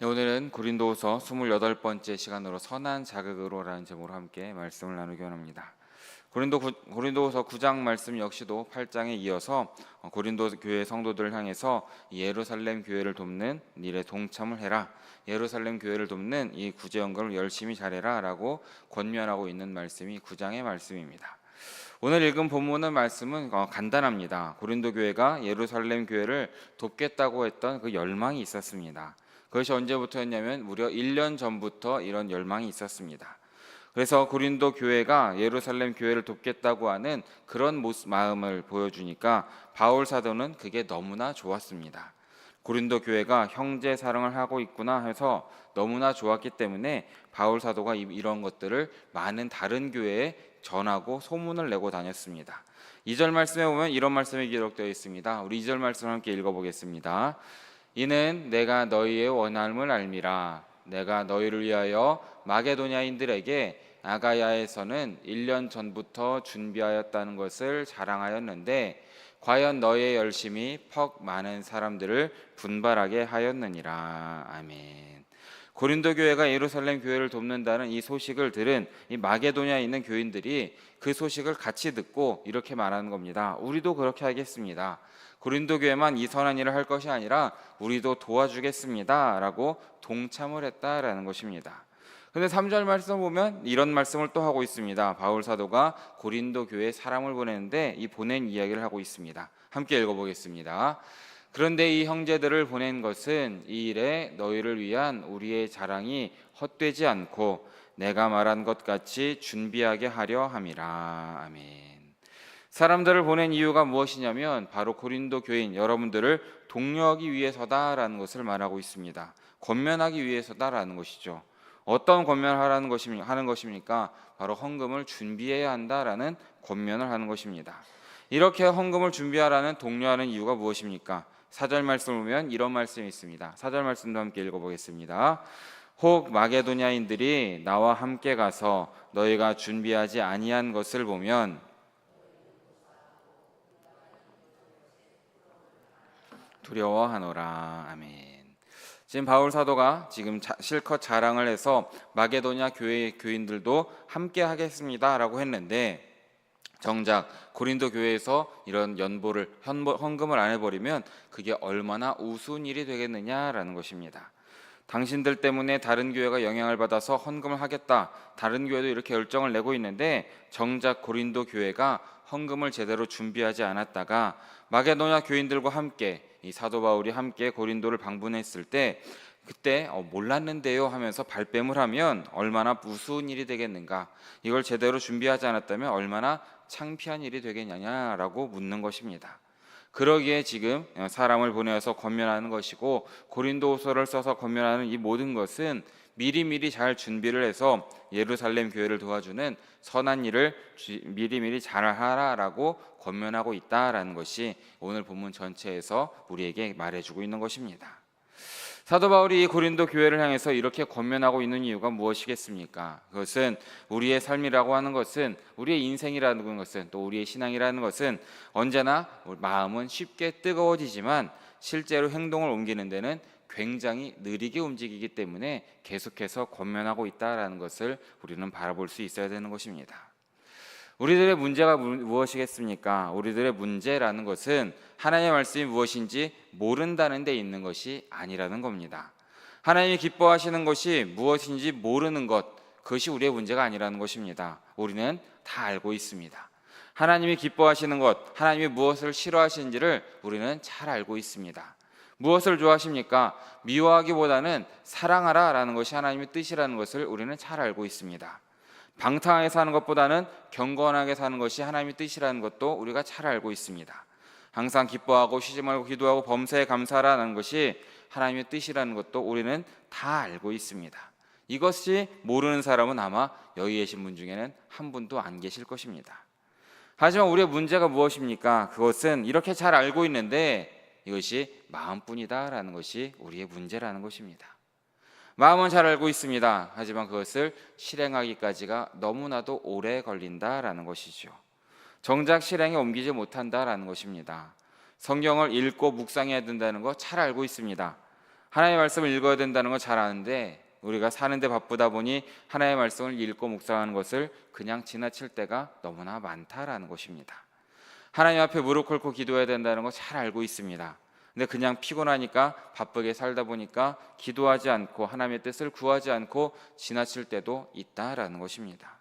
네, 오늘은 고린도후서 28번째 시간으로 선한 자극으로라는 제목으로 함께 말씀을 나누기 원합니다. 고린도후서 9장 말씀 역시도 8장에 이어서 고린도 교회 성도들을 향해서 예루살렘 교회를 돕는 일에 동참을 해라, 예루살렘 교회를 돕는 이 구제 연금을 열심히 잘해라 라고 권면하고 있는 말씀이 9장의 말씀입니다. 오늘 읽은 본문의 말씀은 간단합니다. 고린도 교회가 예루살렘 교회를 돕겠다고 했던 그 열망이 있었습니다. 그것이 언제부터였냐면 무려 1년 전부터 이런 열망이 있었습니다. 그래서 고린도 교회가 예루살렘 교회를 돕겠다고 하는 그런 마음을 보여주니까 바울 사도는 그게 너무나 좋았습니다. 고린도 교회가 형제 사랑을 하고 있구나 해서 너무나 좋았기 때문에 바울 사도가 이런 것들을 많은 다른 교회에 전하고 소문을 내고 다녔습니다. 2절 말씀에 보면 이런 말씀이 기록되어 있습니다. 우리 2절 말씀을 함께 읽어보겠습니다. 이는 내가 너희의 원함을 알미라. 내가 너희를 위하여 마게도냐인들에게 아가야에서는 1년 전부터 준비하였다는 것을 자랑하였는데 과연 너희의 열심이 퍽 많은 사람들을 분발하게 하였느니라. 아멘. 고린도 교회가 예루살렘 교회를 돕는다는 이 소식을 들은 이 마게도냐에 있는 교인들이 그 소식을 같이 듣고 이렇게 말하는 겁니다. 우리도 그렇게 하겠습니다. 고린도 교회만 이 선한 일을 할 것이 아니라 우리도 도와주겠습니다 라고 동참을 했다라는 것입니다. 근데 3절 말씀 보면 이런 말씀을 또 하고 있습니다. 바울 사도가 고린도 교회에 사람을 보내는데 이 보낸 이야기를 하고 있습니다. 함께 읽어보겠습니다. 그런데 이 형제들을 보낸 것은 이 일에 너희를 위한 우리의 자랑이 헛되지 않고 내가 말한 것 같이 준비하게 하려 함이라. 아멘. 사람들을 보낸 이유가 무엇이냐면 바로 고린도 교인 여러분들을 독려하기 위해서다라는 것을 말하고 있습니다. 권면하기 위해서다라는 것이죠. 어떤 권면을 하는 것입니까? 바로 헌금을 준비해야 한다라는 권면을 하는 것입니다. 이렇게 헌금을 준비하라는 독려하는 이유가 무엇입니까? 4절 말씀을 보면 이런 말씀이 있습니다. 4절 말씀도 함께 읽어보겠습니다. 혹 마게도냐인들이 나와 함께 가서 너희가 준비하지 아니한 것을 보면 두려워하노라. 아멘. 지금 바울 사도가 지금 실컷 자랑을 해서 마게도냐 교회 교인들도 함께 하겠습니다라고 했는데 정작 고린도 교회에서 이런 헌금을 안 해버리면 그게 얼마나 우스운 일이 되겠느냐라는 것입니다. 당신들 때문에 다른 교회가 영향을 받아서 헌금을 하겠다. 다른 교회도 이렇게 열정을 내고 있는데 정작 고린도 교회가 헌금을 제대로 준비하지 않았다가 마게도냐 교인들과 함께 이 사도 바울이 함께 고린도를 방문했을 때 그때 몰랐는데요 하면서 발뺌을 하면 얼마나 우스운 일이 되겠는가, 이걸 제대로 준비하지 않았다면 얼마나 창피한 일이 되겠냐라고 묻는 것입니다. 그러기에 지금 사람을 보내서 권면하는 것이고 고린도후서를 써서 권면하는 이 모든 것은 미리미리 잘 준비를 해서 예루살렘 교회를 도와주는 선한 일을 미리미리 잘 하라라고 권면하고 있다라는 것이 오늘 본문 전체에서 우리에게 말해주고 있는 것입니다. 사도 바울이 고린도 교회를 향해서 이렇게 권면하고 있는 이유가 무엇이겠습니까? 그것은 우리의 삶이라고 하는 것은, 우리의 인생이라는 것은, 또 우리의 신앙이라는 것은 언제나 마음은 쉽게 뜨거워지지만 실제로 행동을 옮기는 데는 굉장히 느리게 움직이기 때문에 계속해서 권면하고 있다는 것을 우리는 바라볼 수 있어야 되는 것입니다. 우리들의 문제가 무엇이겠습니까? 우리들의 문제라는 것은 하나님의 말씀이 무엇인지 모른다는 데 있는 것이 아니라는 겁니다. 하나님이 기뻐하시는 것이 무엇인지 모르는 것, 그것이 우리의 문제가 아니라는 것입니다. 우리는 다 알고 있습니다. 하나님이 기뻐하시는 것, 하나님이 무엇을 싫어하시는지를 우리는 잘 알고 있습니다. 무엇을 좋아하십니까? 미워하기보다는 사랑하라라는 것이 하나님의 뜻이라는 것을 우리는 잘 알고 있습니다. 방탕하게 사는 것보다는 경건하게 사는 것이 하나님의 뜻이라는 것도 우리가 잘 알고 있습니다. 항상 기뻐하고 쉬지 말고 기도하고 범사에 감사하라는 것이 하나님의 뜻이라는 것도 우리는 다 알고 있습니다. 이것이 모르는 사람은 아마 여기 계신 분 중에는 한 분도 안 계실 것입니다. 하지만 우리의 문제가 무엇입니까? 그것은 이렇게 잘 알고 있는데 이것이 마음뿐이다라는 것이 우리의 문제라는 것입니다. 마음은 잘 알고 있습니다. 하지만 그것을 실행하기까지가 너무나도 오래 걸린다라는 것이죠. 정작 실행에 옮기지 못한다라는 것입니다. 성경을 읽고 묵상해야 된다는 거 잘 알고 있습니다. 하나님의 말씀을 읽어야 된다는 건 잘 아는데 우리가 사는데 바쁘다 보니 하나님의 말씀을 읽고 묵상하는 것을 그냥 지나칠 때가 너무나 많다라는 것입니다. 하나님 앞에 무릎 꿇고 기도해야 된다는 거 잘 알고 있습니다. 근데 그냥 피곤하니까 바쁘게 살다 보니까 기도하지 않고 하나님의 뜻을 구하지 않고 지나칠 때도 있다라는 것입니다.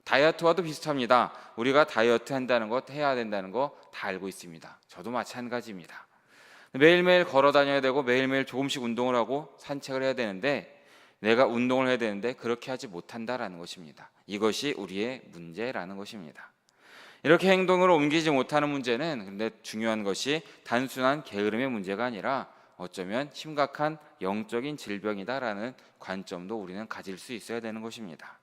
다이어트와도 비슷합니다. 우리가 다이어트 한다는 것, 해야 된다는 거 다 알고 있습니다. 저도 마찬가지입니다. 매일매일 걸어 다녀야 되고 매일매일 조금씩 운동을 하고 산책을 해야 되는데 내가 운동을 해야 되는데 그렇게 하지 못한다라는 것입니다. 이것이 우리의 문제라는 것입니다. 이렇게 행동으로 옮기지 못하는 문제는 근데 중요한 것이 단순한 게으름의 문제가 아니라 어쩌면 심각한 영적인 질병이다라는 관점도 우리는 가질 수 있어야 되는 것입니다.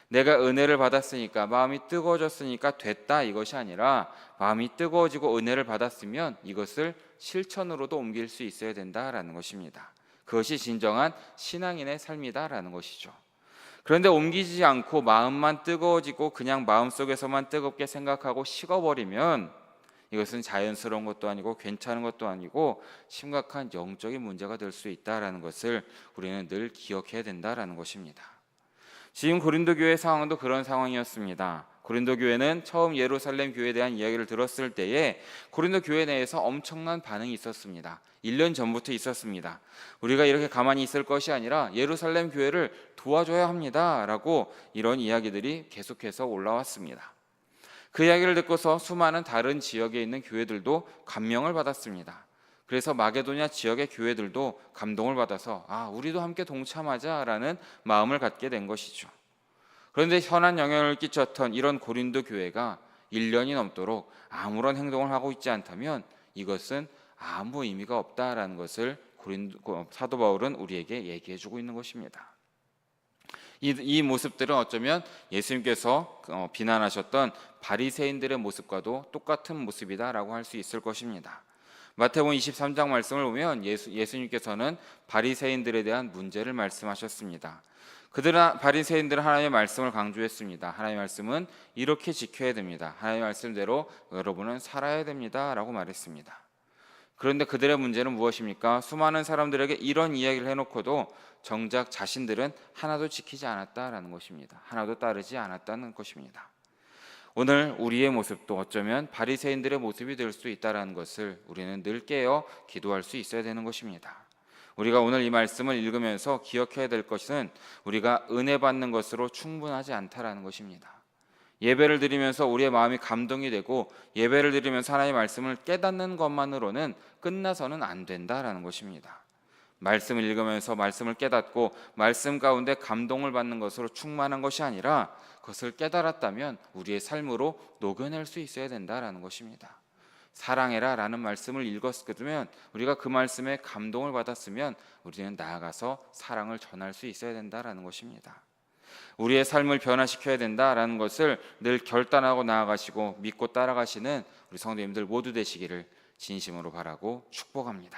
내가 은혜를 받았으니까 마음이 뜨거워졌으니까 됐다 이것이 아니라 마음이 뜨거워지고 은혜를 받았으면 이것을 실천으로도 옮길 수 있어야 된다라는 것입니다. 그것이 진정한 신앙인의 삶이다라는 것이죠. 그런데 옮기지 않고 마음만 뜨거워지고 그냥 마음속에서만 뜨겁게 생각하고 식어버리면 이것은 자연스러운 것도 아니고 괜찮은 것도 아니고 심각한 영적인 문제가 될 수 있다라는 것을 우리는 늘 기억해야 된다라는 것입니다. 지금 고린도 교회 상황도 그런 상황이었습니다. 고린도 교회는 처음 예루살렘 교회에 대한 이야기를 들었을 때에 고린도 교회 내에서 엄청난 반응이 있었습니다. 1년 전부터 있었습니다. 우리가 이렇게 가만히 있을 것이 아니라 예루살렘 교회를 도와줘야 합니다 라고 이런 이야기들이 계속해서 올라왔습니다. 그 이야기를 듣고서 수많은 다른 지역에 있는 교회들도 감명을 받았습니다. 그래서 마게도냐 지역의 교회들도 감동을 받아서 우리도 함께 동참하자라는 마음을 갖게 된 것이죠. 그런데 선한 영향을 끼쳤던 이런 고린도 교회가 1년이 넘도록 아무런 행동을 하고 있지 않다면 이것은 아무 의미가 없다라는 것을 사도 바울은 우리에게 얘기해주고 있는 것입니다. 이 모습들은 어쩌면 예수님께서 비난하셨던 바리새인들의 모습과도 똑같은 모습이다라고 할 수 있을 것입니다. 마태복음 23장 말씀을 보면 예수님께서는 바리새인들에 대한 문제를 말씀하셨습니다. 바리새인들은 하나님의 말씀을 강조했습니다. 하나님의 말씀은 이렇게 지켜야 됩니다. 하나님의 말씀대로 여러분은 살아야 됩니다 라고 말했습니다. 그런데 그들의 문제는 무엇입니까? 수많은 사람들에게 이런 이야기를 해놓고도 정작 자신들은 하나도 지키지 않았다라는 것입니다. 하나도 따르지 않았다는 것입니다. 오늘 우리의 모습도 어쩌면 바리새인들의 모습이 될 수 있다는 것을 우리는 늘 깨어 기도할 수 있어야 되는 것입니다. 우리가 오늘 이 말씀을 읽으면서 기억해야 될 것은 우리가 은혜 받는 것으로 충분하지 않다라는 것입니다. 예배를 드리면서 우리의 마음이 감동이 되고 예배를 드리면서 하나님의 말씀을 깨닫는 것만으로는 끝나서는 안 된다라는 것입니다. 말씀을 읽으면서 말씀을 깨닫고 말씀 가운데 감동을 받는 것으로 충만한 것이 아니라 그것을 깨달았다면 우리의 삶으로 녹여낼 수 있어야 된다라는 것입니다. 사랑해라 라는 말씀을 읽었으면 우리가 그 말씀에 감동을 받았으면 우리는 나아가서 사랑을 전할 수 있어야 된다라는 것입니다. 우리의 삶을 변화시켜야 된다라는 것을 늘 결단하고 나아가시고 믿고 따라가시는 우리 성도님들 모두 되시기를 진심으로 바라고 축복합니다.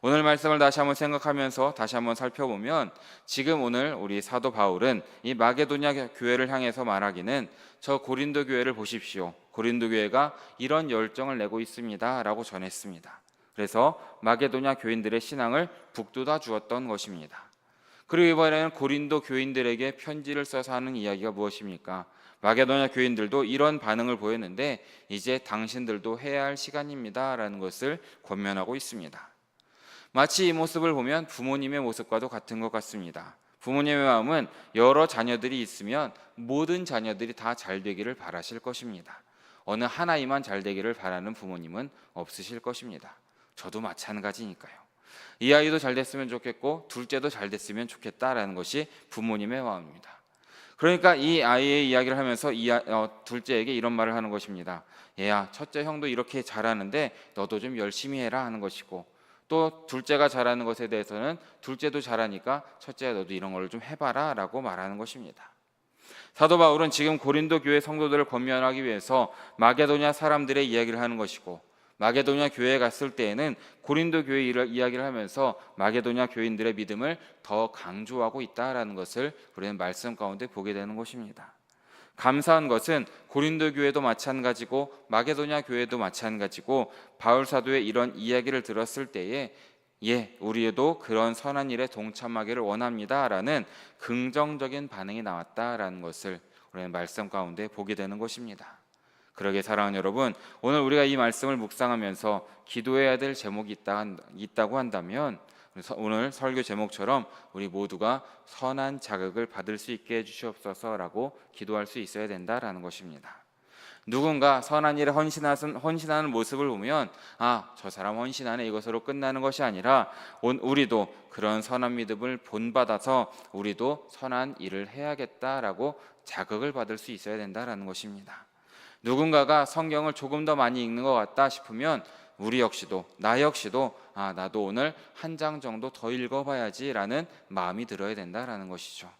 오늘 말씀을 다시 한번 생각하면서 다시 한번 살펴보면 지금 오늘 우리 사도 바울은 이 마게도냐 교회를 향해서 말하기는 저 고린도 교회를 보십시오. 고린도 교회가 이런 열정을 내고 있습니다 라고 전했습니다. 그래서 마게도냐 교인들의 신앙을 북돋아 주었던 것입니다. 그리고 이번에는 고린도 교인들에게 편지를 써서 하는 이야기가 무엇입니까? 마게도냐 교인들도 이런 반응을 보였는데 이제 당신들도 해야 할 시간입니다 라는 것을 권면하고 있습니다. 마치 이 모습을 보면 부모님의 모습과도 같은 것 같습니다. 부모님의 마음은 여러 자녀들이 있으면 모든 자녀들이 다 잘 되기를 바라실 것입니다. 어느 하나이만 잘 되기를 바라는 부모님은 없으실 것입니다. 저도 마찬가지니까요. 이 아이도 잘 됐으면 좋겠고 둘째도 잘 됐으면 좋겠다라는 것이 부모님의 마음입니다. 그러니까 이 아이의 이야기를 하면서 둘째에게 이런 말을 하는 것입니다. 얘야, 첫째 형도 이렇게 잘하는데 너도 좀 열심히 해라 하는 것이고 또 둘째가 잘하는 것에 대해서는 둘째도 잘하니까 첫째야 너도 이런 걸 좀 해봐라 라고 말하는 것입니다. 사도 바울은 지금 고린도 교회 성도들을 권면하기 위해서 마게도냐 사람들의 이야기를 하는 것이고 마게도냐 교회에 갔을 때에는 고린도 교회 이야기를 하면서 마게도냐 교인들의 믿음을 더 강조하고 있다라는 것을 우리는 말씀 가운데 보게 되는 것입니다. 감사한 것은 고린도 교회도 마찬가지고 마게도냐 교회도 마찬가지고 바울 사도의 이런 이야기를 들었을 때에 예, 우리도 그런 선한 일에 동참하기를 원합니다라는 긍정적인 반응이 나왔다라는 것을 우리는 말씀 가운데 보게 되는 것입니다. 그러게 사랑하는 여러분, 오늘 우리가 이 말씀을 묵상하면서 기도해야 될 제목이 있다고 한다면 오늘 설교 제목처럼 우리 모두가 선한 자극을 받을 수 있게 해주시옵소서라고 기도할 수 있어야 된다라는 것입니다. 누군가 선한 일에 헌신하는 모습을 보면 저 사람 헌신하네, 이것으로 끝나는 것이 아니라 우리도 그런 선한 믿음을 본받아서 우리도 선한 일을 해야겠다라고 자극을 받을 수 있어야 된다라는 것입니다. 누군가가 성경을 조금 더 많이 읽는 것 같다 싶으면 우리 역시도, 나 역시도 나도 오늘 한 장 정도 더 읽어봐야지라는 마음이 들어야 된다라는 것이죠.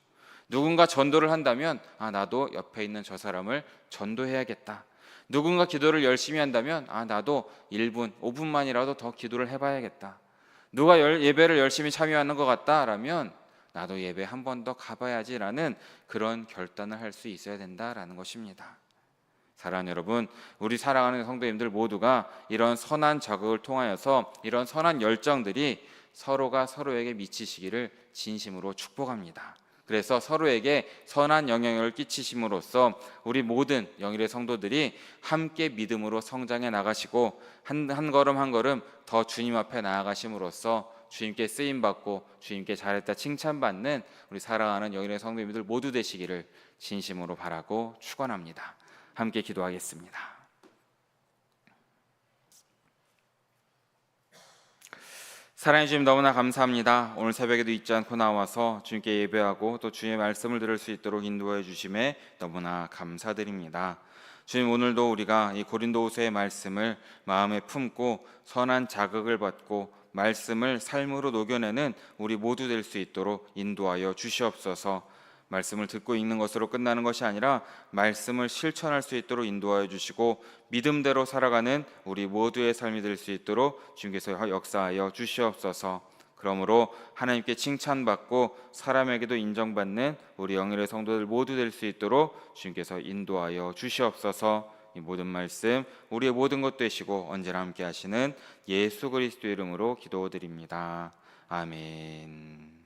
누군가 전도를 한다면 나도 옆에 있는 저 사람을 전도해야겠다. 누군가 기도를 열심히 한다면 나도 1분, 5분만이라도 더 기도를 해봐야겠다. 누가 예배를 열심히 참여하는 것 같다라면 나도 예배 한 번 더 가봐야지라는 그런 결단을 할 수 있어야 된다라는 것입니다. 사랑하는 여러분, 우리 사랑하는 성도님들 모두가 이런 선한 자극을 통하여서 이런 선한 열정들이 서로가 서로에게 미치시기를 진심으로 축복합니다. 그래서 서로에게 선한 영향을 끼치심으로써 우리 모든 영일의 성도들이 함께 믿음으로 성장해 나가시고 한 걸음 한 걸음 더 주님 앞에 나아가심으로써 주님께 쓰임받고 주님께 잘했다 칭찬받는 우리 사랑하는 영일의 성도님들 모두 되시기를 진심으로 바라고 축원합니다. 함께 기도하겠습니다. 사랑해 주님 너무나 감사합니다. 오늘 새벽에도 잊지 않고 나와서 주님께 예배하고 또 주님의 말씀을 들을 수 있도록 인도해 주심에 너무나 감사드립니다. 주님, 오늘도 우리가 이 고린도후서의 말씀을 마음에 품고 선한 자극을 받고 말씀을 삶으로 녹여내는 우리 모두 될 수 있도록 인도하여 주시옵소서. 말씀을 듣고 읽는 것으로 끝나는 것이 아니라 말씀을 실천할 수 있도록 인도하여 주시고 믿음대로 살아가는 우리 모두의 삶이 될 수 있도록 주님께서 역사하여 주시옵소서. 그러므로 하나님께 칭찬받고 사람에게도 인정받는 우리 영일의 성도들 모두 될 수 있도록 주님께서 인도하여 주시옵소서. 이 모든 말씀 우리의 모든 것 되시고 언제나 함께 하시는 예수 그리스도 이름으로 기도드립니다. 아멘.